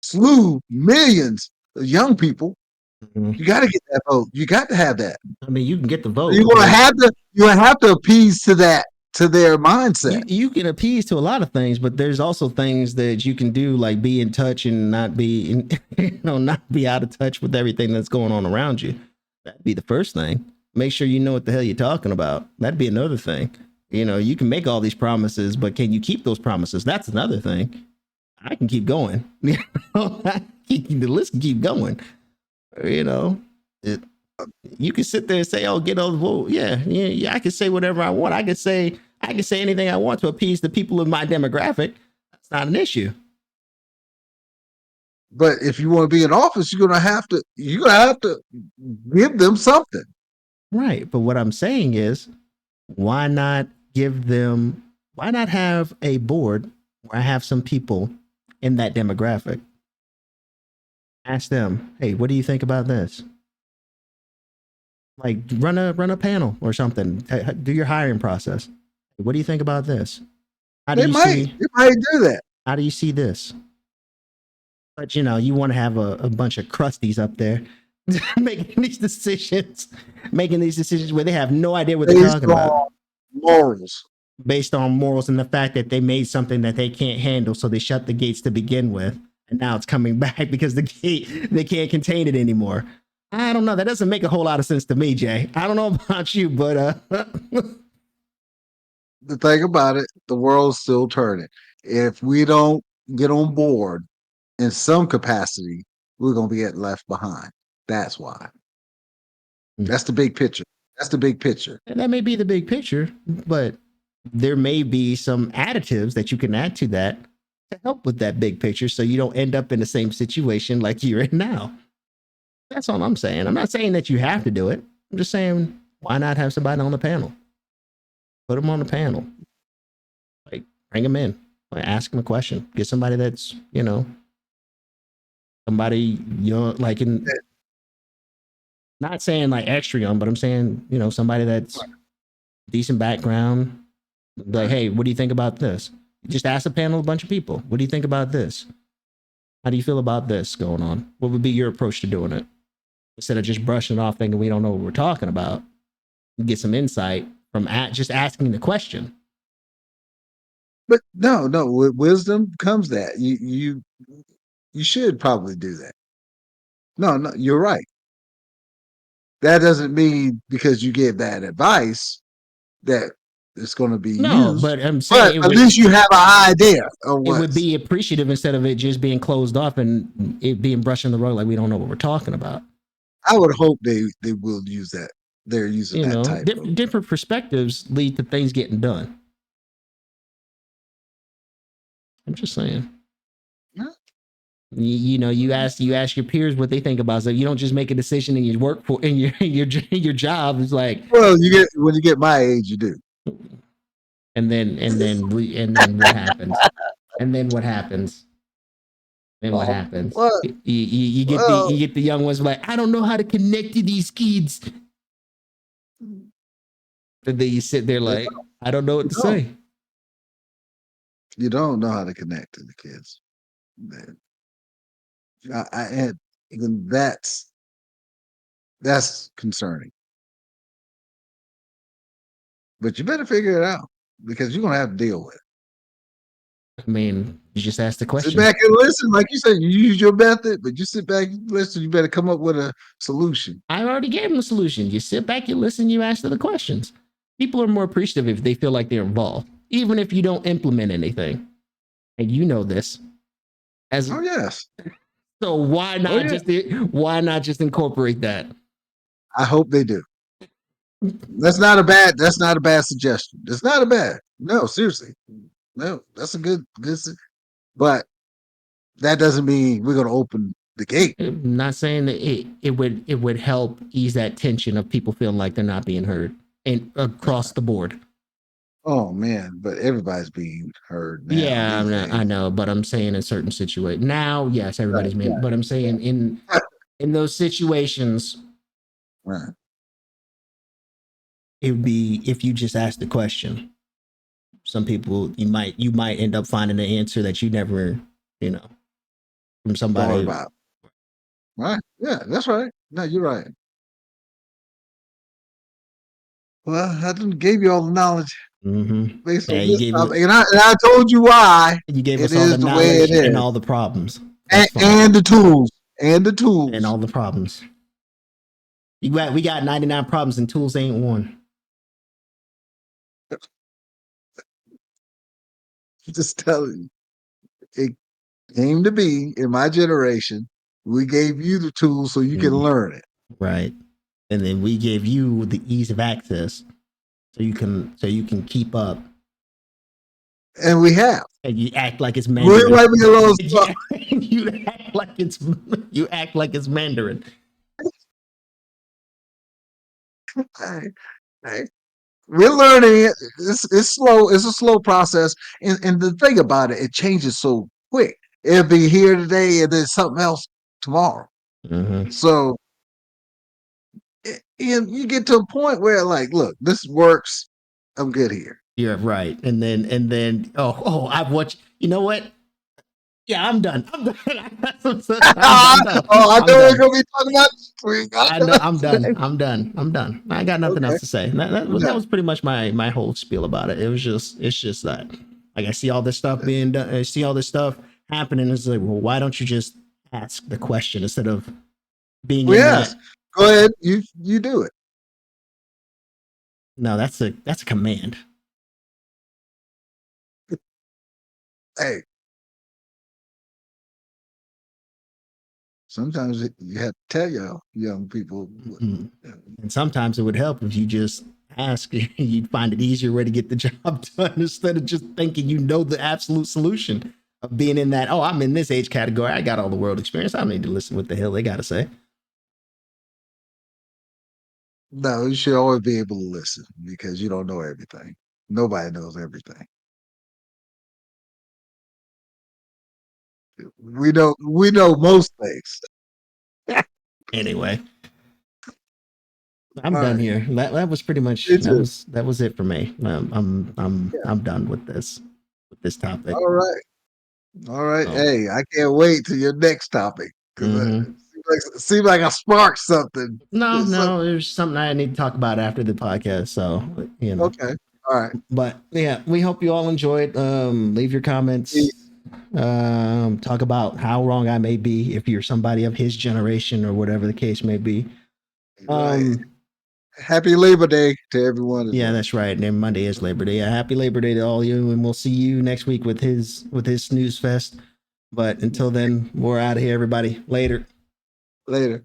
slew, millions of young people. Mhm. You got to get that vote. You got to have that. I mean, you can get the vote. You want to have to. You have to appease to that, to their mindset. You can appease to a lot of things, but there's also things that you can do, like be in touch and not be, not be out of touch with everything that's going on around you. That'd be the first thing. Make sure you know what the hell you're talking about. That'd be another thing. You can make all these promises, but can you keep those promises? That's another thing. I can keep going. The list can keep going. You can sit there and say, "Oh, get on the vote." Yeah. I can say whatever I want. I can say anything I want to appease the people of my demographic. That's not an issue. But if you want to be in office, you're gonna have to give them something. Right. But what I'm saying is, why not why not have a board where I have some people in that demographic? Ask them, hey, what do you think about this? Like run a panel or something. Do your hiring process. What do you think about this? They might do that. How do you see this? But you want to have a bunch of crusties up there making these decisions where they have no idea what they're talking about. Morals. Based on morals and the fact that they made something that they can't handle, so they shut the gates to begin with, and now it's coming back because they can't contain it anymore. I don't know. That doesn't make a whole lot of sense to me, Jay. I don't know about you, but the thing about it, the world's still turning. If we don't get on board in some capacity, we're gonna get left behind. That's why. That's the big picture. That's the big picture. And that may be the big picture, but there may be some additives that you can add to that to help with that big picture so you don't end up in the same situation like you're in now. That's all I'm saying. I'm not saying that you have to do it. I'm just saying, why not have somebody on the panel? Put them on the panel. Like, bring them in. Like, ask them a question. Get somebody that's, somebody young, like not saying like extra young, but I'm saying, somebody that's decent background. Like, hey, what do you think about this? Just ask a panel of a bunch of people. What do you think about this? How do you feel about this going on? What would be your approach to doing it? Instead of just brushing it off thinking we don't know what we're talking about, you get some insight from just asking the question. But no, with wisdom comes that. You should probably do that. No, you're right. That doesn't mean because you give that advice that it's going to be No, used. but I'm saying at least you have an idea of it would be appreciative instead of it just being closed off and it being brushed on the rug like we don't know what we're talking about. I would hope they will use that. they're using You that know, type of. different perspectives lead to things getting done. I'm just saying. Yeah. You know, you ask your peers what they think about. So you don't just make a decision in your work for in your job. It's like, Well, when you get my age, you do. and then what happens? And then what happens? Then what Well, happens? well, You get the well, young ones like, I don't know how to connect to these kids. And then you sit there you like, I don't know what to don't. say. You don't know how to connect to the kids. Man. And even that's concerning. But you better figure it out because you're gonna have to deal with it. I mean, you just ask the Sit question. back and listen, like you said, you use your method, but you sit back and listen. You better come up with a solution. I already gave them the solution. You sit back, you listen, you answer the questions. People are more appreciative if they feel like they're involved, even if you don't implement anything. And you know this. As Oh yes. so, Oh yeah. why not just incorporate that? I hope they do. That's not a bad suggestion. It's not a bad. No, seriously. No, that's a good but that doesn't mean we're gonna open the gate. I'm not saying that it would help ease that tension of people feeling like they're not being heard and across the board. Oh man, but everybody's being heard now Yeah, these I days. know, but I'm saying in certain situations now, yes, Right, everybody's being. But I'm saying in those situations, right. it would be if you just ask the question. Some people you might end up finding an answer that you never, you know, from Thought somebody. about. Right. Yeah, that's right. No, you're right. Well, I done gave you all the knowledge Mm-hmm. based Yeah, on this topic, and I told you why you gave it us all the is the way it knowledge and is, all the problems. That's fine. and the tools, and the And tools. all the problems. We got 99 problems and tools ain't one. Just telling you, it came to be in my generation. We gave you the tools so you can learn it, Right. And then we gave you the ease of access so you can keep up. and we have. And you act like it's We Mandarin. might be a little slow. You act like it's Mandarin. Hey, hey, we're learning it. It's slow. It's a slow process, and the thing about it, it changes so quick. It'll be here today, and then something else tomorrow. Mm-hmm. So, and you get to a point where, like, look, this works. I'm good here. You're right. And then I've watched. You know what? Yeah, I'm done. I'm done. I'm done. No, Oh, I I'm know we're done. gonna be talking about this week. I I know know. I'm done. I'm done. I'm done. I got nothing Okay, else to say. That yeah, was pretty much my whole spiel about it. It's just that like I see all this stuff being done. I see all this stuff happening. It's like, well, why don't you just ask the question instead of being well, in yes. that? Go ahead. You do it. No, that's a command. Hey, sometimes you have to tell your young people. Mhm. And sometimes it would help if you just ask. You'd find it easier way to get the job done instead of just thinking you know the absolute solution of being in that. Oh, I'm in this age category. I got all the world experience. I don't need to listen what the hell they got to say. No, you should always be able to listen because you don't know everything. Nobody knows everything. We know most things. Anyway, I'm All done right. here. That was pretty much Me too. that was it for me. Yeah. I'm done with this topic. All right. All right. Oh, Hey, I can't wait to your next topic because mm-hmm. it seems like I sparked something. No, Something. there's something I need to talk about after the podcast. So you know, Okay. All right. but yeah, we hope you all enjoyed. Leave your comments. Talk about how wrong I may be if you're somebody of his generation or whatever the case may be. Right. Um, Happy Labor Day to everyone as yeah, well. that's right. And Monday is Labor Day. Yeah, happy Labor Day to all of you, and we'll see you next week with his snooze fest. But until then, we're out of here, everybody. Later. Later.